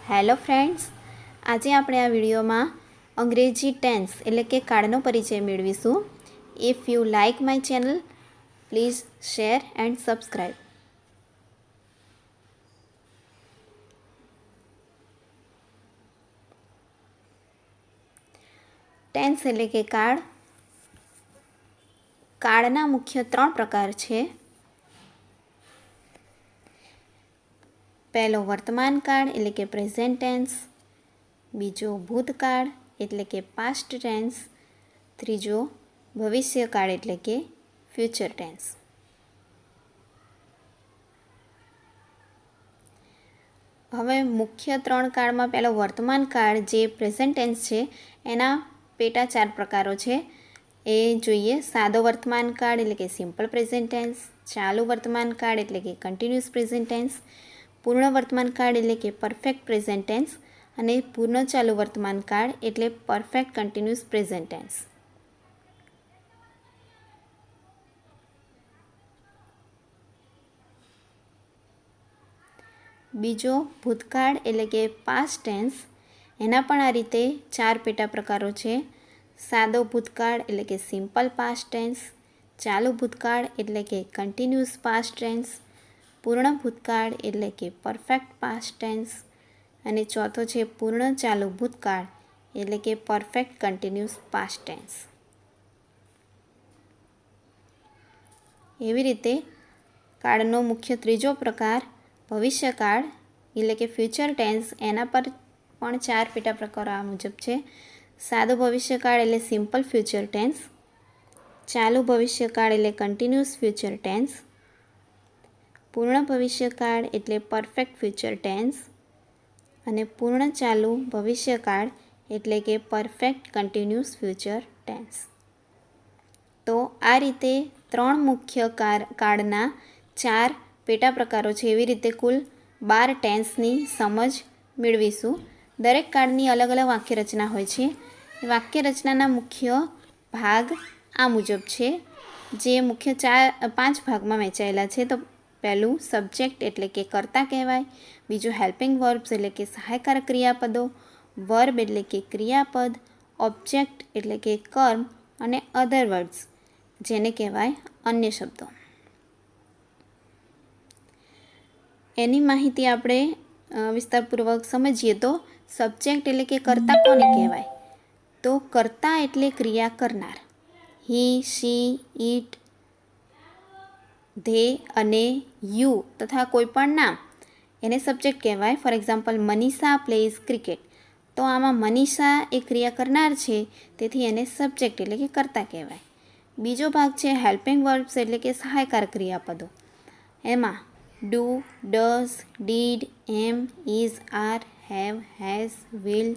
Hello friends, આજે આપણે આ વિડીયોમાં અંગ્રેજી ટેન્સ એટલે કે કાળનો પરિચય મેળવીશું. If you like my channel, please share and subscribe. Tense એટલે કે કાળ. કાળના મુખ્ય 3 પ્રકાર છે. પહેલો વર્તમાન કાળ એટલે કે પ્રેઝન્ટ ટેન્સ, બીજો ભૂતકાળ એટલે કે પાસ્ટ ટેન્સ, ત્રીજો ભવિષ્યકાળ એટલે કે ફ્યુચર ટેન્સ. હવે મુખ્ય 3 કાળમાં પહેલો વર્તમાન કાળ જે પ્રેઝન્ટ ટેન્સ છે એના પેટા 4 પ્રકારો છે એ જોઈએ. સાદો વર્તમાન કાળ એટલે કે સિમ્પલ પ્રેઝન્ટ ટેન્સ, ચાલુ વર્તમાન કાળ એટલે કે કન્ટિન્યુઅસ પ્રેઝન્ટ ટેન્સ, પૂર્ણ વર્તમાન કાળ એટલે કે પરફેક્ટ પ્રેઝન્ટ ટેન્સ અને પૂર્ણ ચાલુ વર્તમાન કાળ એટલે પરફેક્ટ કન્ટિન્યુઅસ પ્રેઝન્ટ ટેન્સ. બીજો ભૂતકાળ એટલે કે પાસ્ટ ટેન્સ, એના પણ આ રીતે 4 પેટા પ્રકારો છે. સાદો ભૂતકાળ એટલે કે સિમ્પલ પાસ્ટ ટેન્સ, ચાલુ ભૂતકાળ એટલે કે કન્ટિન્યુઅસ પાસ્ટ ટેન્સ, પૂર્ણ ભૂતકાળ એટલે કે પરફેક્ટ પાસ્ટ ટેન્સ અને ચોથો છે પૂર્ણ ચાલુ ભૂતકાળ એટલે કે પરફેક્ટ કન્ટિન્યુઅસ પાસ્ટ ટેન્સ. એવી રીતે કાળનો મુખ્ય ત્રીજો પ્રકાર ભવિષ્યકાળ એટલે કે ફ્યુચર ટેન્સ, એના પર પણ 4 પેટા પ્રકારો આ મુજબ છે. સાદો ભવિષ્યકાળ એટલે સિમ્પલ ફ્યુચર ટેન્સ, ચાલુ ભવિષ્યકાળ એટલે કન્ટિન્યુઅસ ફ્યુચર ટેન્સ, પૂર્ણ ભવિષ્યકાળ એટલે પરફેક્ટ ફ્યુચર ટેન્સ અને પૂર્ણ ચાલુ ભવિષ્યકાળ એટલે કે પરફેક્ટ કન્ટિન્યુઅસ ફ્યુચર ટેન્સ. તો આ રીતે 3 મુખ્ય કાળના 4 પેટા પ્રકારો છે. એવી રીતે કુલ 12 ટેન્સની સમજ મેળવીશું. દરેક કાળની અલગ અલગ વાક્યરચના હોય છે. વાક્યરચનાના મુખ્ય ભાગ આ મુજબ છે, જે મુખ્ય 5 ભાગમાં વહેંચાયેલા છે. તો પહેલું સબ્જેક્ટ એટલે કે કર્તા કહેવાય, બીજું હેલ્પિંગ વર્બ્સ એટલે કે સહાયકારક ક્રિયાપદો, વર્બ એટલે કે ક્રિયાપદ, ઓબ્જેક્ટ એટલે કે કર્મ અને અધર વર્ડ્સ જેને કહેવાય અન્ય શબ્દો. એની માહિતી આપણે વિસ્તારપૂર્વક સમજીએ તો સબ્જેક્ટ એટલે કે કર્તા કોને કહેવાય? તો કર્તા એટલે ક્રિયા કરનાર. હી, શી, ઇટ, ધે અને યુ તથા કોઈ પણ નામ એને સબ્જેક્ટ કહેવાય. For example Manisha plays cricket. તો આમાં મનીષા એ ક્રિયા કરનાર છે, તેથી એને સબ્જેક્ટ એટલે કે કર્તા કહેવાય. બીજો ભાગ છે હેલ્પિંગ વર્બ્સ એટલે કે સહાયકાર ક્રિયાપદો. એમાં do, does, did, am, is, are, have, has, will,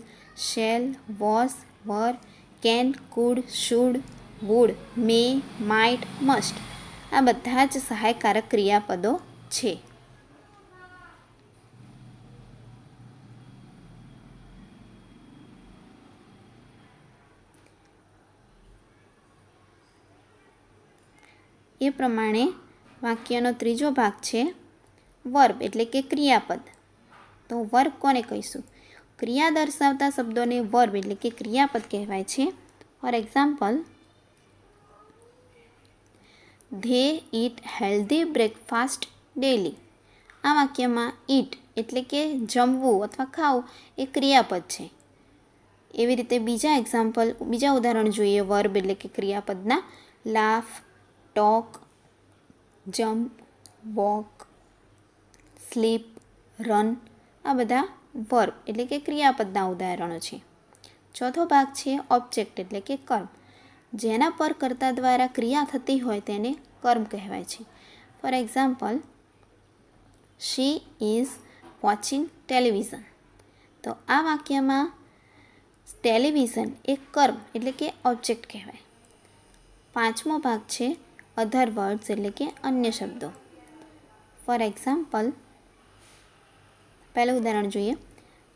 shall, was, were, can, could, should, would, may, might, must આ બધા જ સહાયકારક ક્રિયાપદો છે. એ પ્રમાણે વાક્યનો ત્રીજો ભાગ છે વર્બ એટલે કે ક્રિયાપદ. તો વર્બ કોને કહીશું? ક્રિયા દર્શાવતા શબ્દોને વર્બ એટલે કે ક્રિયાપદ કહેવાય છે. For example they eat healthy breakfast daily. આ વાક્યમાં ઇટ એટલે કે જમવું અથવા ખાવું એ ક્રિયાપદ છે. એવી રીતે બીજા ઉદાહરણ જોઈએ વર્બ એટલે કે ક્રિયાપદના. Laugh, talk, jump, walk, sleep, run આ બધા વર્બ એટલે કે ક્રિયાપદના ઉદાહરણો છે. ચોથો ભાગ છે ઓબ્જેક્ટ એટલે કે કર્મ. જેના પર કર્તા દ્વારા ક્રિયા થતી હોય તેને કર્મ કહેવાય છે. For example she is watching television. તો આ વાક્યમાં ટેલિવિઝન એ કર્મ એટલે કે ઓબ્જેક્ટ કહેવાય. પાંચમો ભાગ છે અધર વર્ડ્સ એટલે કે અન્ય શબ્દો. ફોર એક્ઝામ્પલ પહેલું ઉદાહરણ જોઈએ.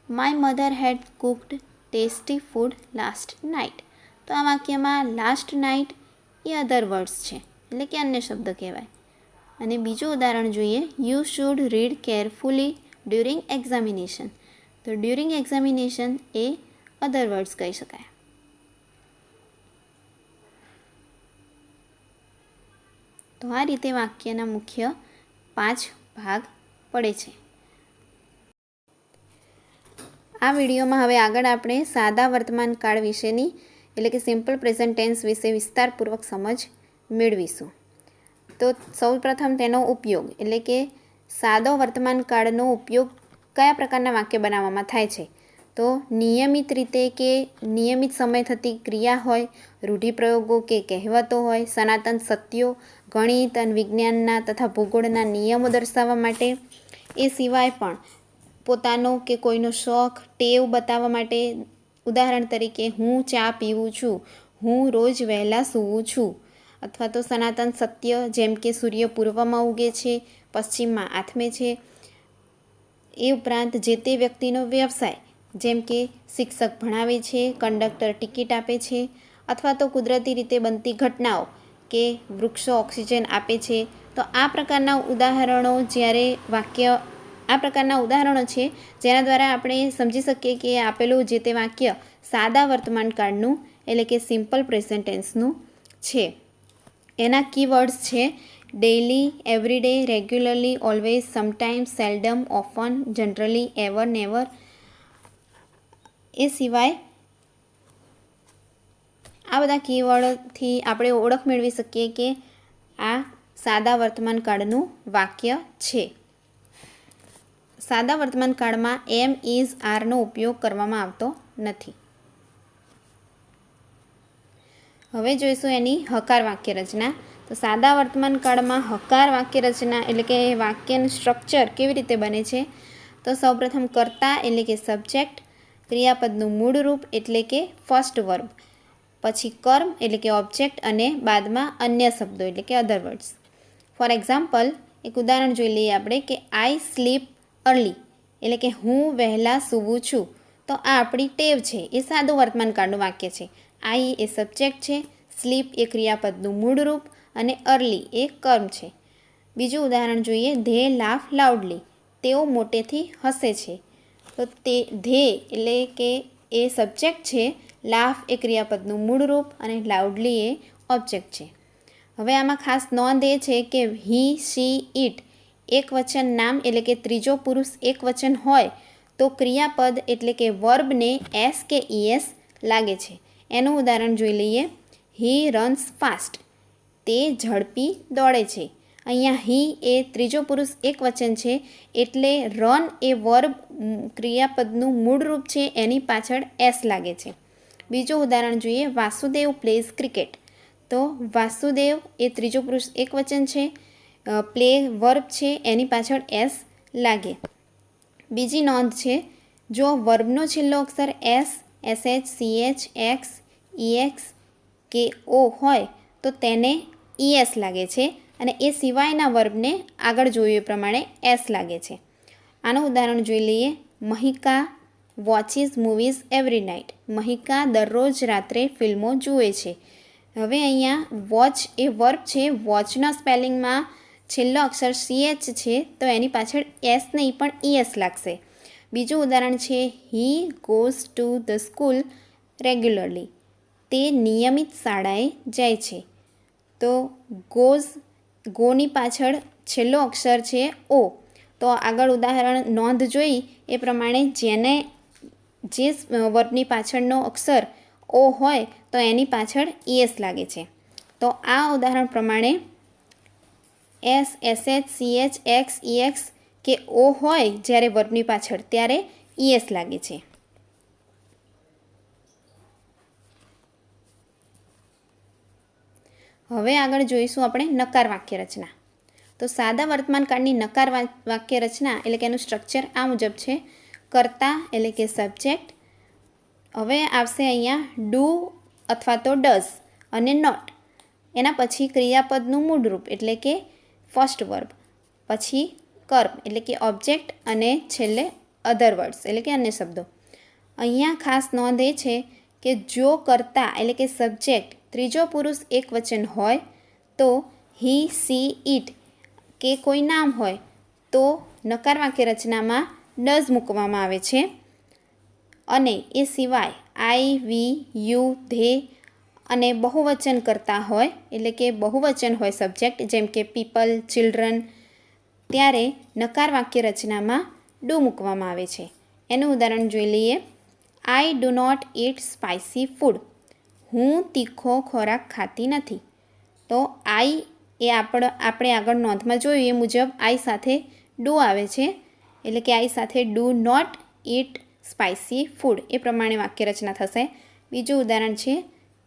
My mother had cooked tasty food last night. તો આ વાક્યમાં લાસ્ટ નાઇટ એ અધર વર્ડ્સ છે એટલે કે અન્ય શબ્દ કહેવાય. અને બીજું ઉદાહરણ જોઈએ. You should read carefully during examination. તો ડ્યુરિંગ એક્ઝામિનેશન એ અધર વર્ડ્સ કહી શકાય. તો આ રીતે વાક્યના મુખ્ય 5 ભાગ પડે છે. આ વિડીયોમાં હવે આગળ આપણે સાદા વર્તમાન કાળ વિશેની એટલે કે સિમ્પલ પ્રેઝન્ટ ટેન્સ વિશે વિસ્તારપૂર્વક સમજ મેળવીશું. તો સૌપ્રથમ તેનો ઉપયોગ એટલે કે સાદો વર્તમાન કાળનો ઉપયોગ કયા પ્રકારના વાક્ય બનાવવામાં થાય છે. તો નિયમિત રીતે કે નિયમિત સમય થતી ક્રિયા હોય, રૂઢિપ્રયોગો કે કહેવતો હોય, સનાતન સત્યો, ગણિત અને વિજ્ઞાનના તથા ભૂગોળના નિયમો દર્શાવવા માટે, એ સિવાય પણ પોતાનો કે કોઈનો શોખ, ટેવ બતાવવા માટે. ઉદાહરણ તરીકે, હું ચા પીવું છું, હું રોજ વહેલા સૂવું છું. અથવા તો સનાતન સત્ય જેમ કે સૂર્ય પૂર્વમાં ઉગે છે, પશ્ચિમમાં આથમે છે. એ ઉપરાંત જે તે વ્યક્તિનો વ્યવસાય જેમ કે શિક્ષક ભણાવે છે, કંડક્ટર ટિકિટ આપે છે. અથવા તો કુદરતી રીતે બનતી ઘટનાઓ કે વૃક્ષો ઓક્સિજન આપે છે. તો આ પ્રકારના ઉદાહરણો છે જેના દ્વારા આપણે સમજી શકીએ કે આપેલું જે તે વાક્ય સાદા વર્તમાન કાળનું એટલે કે સિમ્પલ પ્રેઝન્ટ ટેન્સનું છે. એના કીવર્ડ્સ છે daily, everyday, regularly, always, sometimes, seldom, often, generally, ever, never. એ સિવાય આ બધા કીવર્ડથી આપણે ઓળખ મેળવી શકીએ કે આ સાદા વર્તમાન કાળનું વાક્ય છે. સાદા વર્તમાન કાળમાં એમ, ઇઝ, આરનો ઉપયોગ કરવામાં આવતો નથી. હવે જોઈશું એની હકાર વાક્ય રચના. તો સાદા વર્તમાન કાળમાં હકાર વાક્ય રચના એટલે કે વાક્યનું સ્ટ્રક્ચર કેવી રીતે બને છે. તો સૌપ્રથમ કર્તા એટલે કે સબ્જેક્ટ, ક્રિયાપદનું મૂળ રૂપ એટલે કે ફર્સ્ટ વર્બ, પછી કર્મ એટલે કે ઓબ્જેક્ટ અને બાદમાં અન્ય શબ્દો એટલે કે અધર વર્ડ્સ. ફોર એક્ઝામ્પલ, એક ઉદાહરણ જોઈ લઈએ આપણે કે આઈ સ્લીપ અર્લી એટલે કે હું વહેલા સૂવું છું. તો આ આપણી ટેવ છે, એ સાદું વર્તમાન કાળનું વાક્ય છે. આઈ એ સબ્જેક્ટ છે, સ્લીપ એ ક્રિયાપદનું મૂળ રૂપ અને અર્લી એ કર્મ છે. બીજું ઉદાહરણ જોઈએ, ધે લાફ લાઉડલી તેઓ મોટેથી હસે છે. તો તે ધે એટલે કે એ સબ્જેક્ટ છે, લાફ એ ક્રિયાપદનું મૂળ રૂપ અને લાઉડલી એ ઓબ્જેક્ટ છે. હવે આમાં ખાસ નોંધ એ છે કે હી, શી, ઇટ એક વચન નામ એટલે કે ત્રીજો પુરુષ એક વચન હોય તો ક્રિયાપદ એટલે કે વર્બને એસ કે ઈએસ લાગે છે. એનું ઉદાહરણ જોઈ લઈએ, હી રન્સ ફાસ્ટ તે ઝડપી દોડે છે. અહીંયા હી એ ત્રીજો પુરુષ એક વચન છે એટલે રન એ વર્બ ક્રિયાપદનું મૂળ રૂપ છે, એની પાછળ એસ લાગે છે. બીજું ઉદાહરણ જોઈએ, વાસુદેવ પ્લેઝ ક્રિકેટ. તો વાસુદેવ એ ત્રીજો પુરુષ એક વચન છે, પ્લે વર્બ છે, એની પાછળ એસ લાગે. બીજી નોંધ છે, જો વર્બનો છેલ્લો અક્ષર એસ, એસએચ, સીએચ, એક્સ, ઈએક્સ કે ઓ હોય તો તેને ઈએસ લાગે છે અને એ સિવાયના વર્બને આગળ જોયું એ પ્રમાણે એસ લાગે છે. આનું ઉદાહરણ જોઈ લઈએ, Mahika watches movies every night. Mahika દરરોજ રાત્રે ફિલ્મો જુએ છે. હવે અહીંયા વોચ એ વર્બ છે, વોચના સ્પેલિંગમાં છેલ્લો અક્ષર સીએચ છે તો એની પાછળ એસ નહીં પણ ઈએસ લાગશે. બીજું ઉદાહરણ છે, he goes to the school regularly તે નિયમિત શાળાએ જાય છે. તો ગોની પાછળ છેલ્લો અક્ષર છે ઓ. તો આગળ ઉદાહરણ નોંધ જોઈ એ પ્રમાણે જે વર્બની પાછળનો અક્ષર ઓ હોય તો એની પાછળ ઈએસ લાગે છે. તો આ ઉદાહરણ પ્રમાણે એસ, એસએચ, સીએચ, એક્સ, ઈએક્સ કે ઓ હોય જ્યારે વર્બની પાછળ ત્યારે ઈએસ લાગે છે. હવે આગળ જોઈશું આપણે નકાર વાક્ય રચના. તો સાદા વર્તમાન કાળની નકાર વાક્ય રચના એટલે કે એનું સ્ટ્રક્ચર આ મુજબ છે. કર્તા એટલે કે સબ્જેક્ટ. હવે આવશે અહીંયા ડુ અથવા તો ડઝ અને નોટ. એના પછી ક્રિયાપદનું મૂળ રૂપ એટલે કે ફર્સ્ટ વર્બ, પછી કર્મ એટલે કે ઓબ્જેક્ટ અને છેલ્લે અધર વર્ડ્સ એટલે કે અન્ય શબ્દો. અહીંયા ખાસ નોંધ એ છે કે જો કર્તા એટલે કે સબ્જેક્ટ ત્રીજો પુરુષ એક વચન હોય તો હી, સી, ઇટ કે કોઈ નામ હોય તો નકાર વાક્ય રચનામાં ડઝ મૂકવામાં આવે છે અને એ સિવાય આઈ, વી, યુ, ધે અને બહુવચન કરતા હોય, એટલે કે બહુવચન હોય સબ્જેક્ટ, જેમ કે પીપલ, ચિલ્ડ્રન, ત્યારે નકાર વાક્ય રચનામાં ડુ મૂકવામાં આવે છે. એનું ઉદાહરણ જોઈ લઈએ. I do not eat spicy food. હું તીખો ખોરાક ખાતી નથી. તો આઈ એ આપણે આગળ નોંધમાં જોયું એ મુજબ આઈ સાથે ડુ આવે છે, એટલે કે આઈ સાથે do not eat spicy food, એ પ્રમાણે વાક્ય રચના થશે. બીજું ઉદાહરણ છે,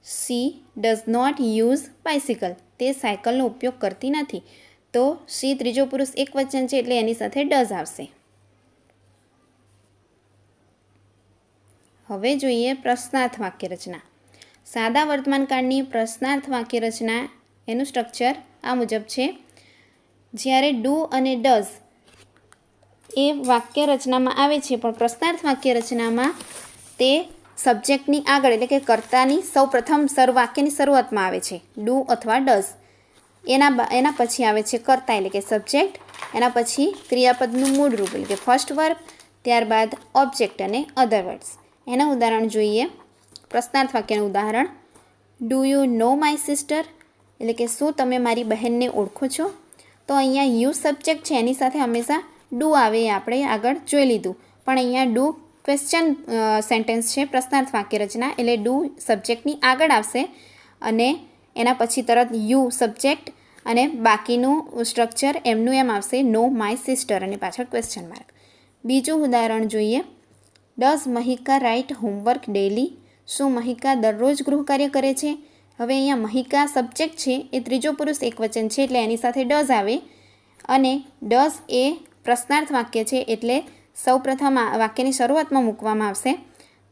she does not use bicycle. તે સાયકલનો ઉપયોગ કરતી નથી. તો શી ત્રીજો પુરુષ એકવચન છે, એટલે એની સાથે ડઝ આવશે. હવે જોઈએ પ્રશ્નાર્થ વાક્ય રચના. સાદા વર્તમાનકાળની પ્રશ્નાર્થ વાક્ય રચના, એનું સ્ટ્રક્ચર આ મુજબ છે. જ્યારે ડુ અને ડઝ એ વાક્ય રચનામાં આવે છે, પણ પ્રશ્નાર્થ વાક્ય રચનામાં તે સબ્જેક્ટની આગળ, એટલે કે કર્તાની સૌપ્રથમ વાક્યની શરૂઆતમાં આવે છે, ડુ અથવા ડઝ. એના પછી આવે છે કર્તા, એટલે કે સબ્જેક્ટ. એના પછી ક્રિયાપદનું મૂળ રૂપ, એટલે કે ફર્સ્ટ વર્બ. ત્યારબાદ ઓબ્જેક્ટ અને અધર વર્ડ્સ. એના ઉદાહરણ જોઈએ. પ્રશ્નાર્થ વાક્યનું ઉદાહરણ, do you know my sister, એટલે કે શું તમે મારી બહેનને ઓળખો છો? તો અહીંયા યુ સબ્જેક્ટ છે, એની સાથે હંમેશા ડુ આવે, એ આપણે આગળ જોઈ લીધું. પણ અહીંયા ડુ ક્વેશ્ચન સેન્ટેન્સ છે, પ્રશ્નાર્થ વાક્ય રચના, એટલે ડુ સબ્જેક્ટની આગળ આવશે અને એના પછી તરત યુ સબ્જેક્ટ અને બાકીનું સ્ટ્રક્ચર એમનું એમ આવશે, નો માય સિસ્ટર અને પાછળ ક્વેશ્ચન માર્ક. બીજું ઉદાહરણ જોઈએ. Does Mahika write homework daily? શું મહિકા દરરોજ ગૃહ કાર્ય કરે છે? હવે અહીંયા મહિકા સબ્જેક્ટ છે, એ ત્રીજો પુરુષ એકવચન છે, એટલે એની સાથે ડઝ આવે. અને ડઝ એ પ્રશ્નાર્થ વાક્ય છે, એટલે સૌપ્રથમ વાક્યની શરૂઆતમાં મૂકવામાં આવશે.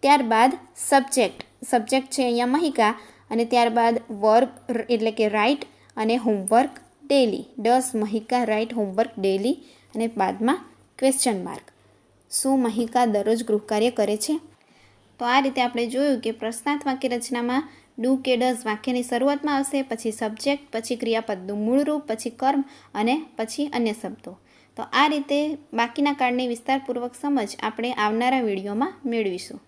ત્યારબાદ સબ્જેક્ટ છે અહીંયા મહિકા, અને ત્યારબાદ વર્બ એટલે કે રાઇટ અને homework daily. Does Mahika write homework daily અને બાદમાં ક્વેશ્ચન માર્ક. શું મહિકા દરરોજ ગૃહકાર્ય કરે છે? તો આ રીતે આપણે જોયું કે પ્રશ્નાર્થ વાક્ય રચનામાં ડુ કે ડઝ વાક્યની શરૂઆતમાં આવશે, પછી સબ્જેક્ટ, પછી ક્રિયાપદનું મૂળ રૂપ, પછી કર્મ અને પછી અન્ય શબ્દો. તો આ રીતે બાકીના કાળની વિસ્તારપૂર્વક સમજ આપણે આવનારા વિડીયોમાં મેળવીશું.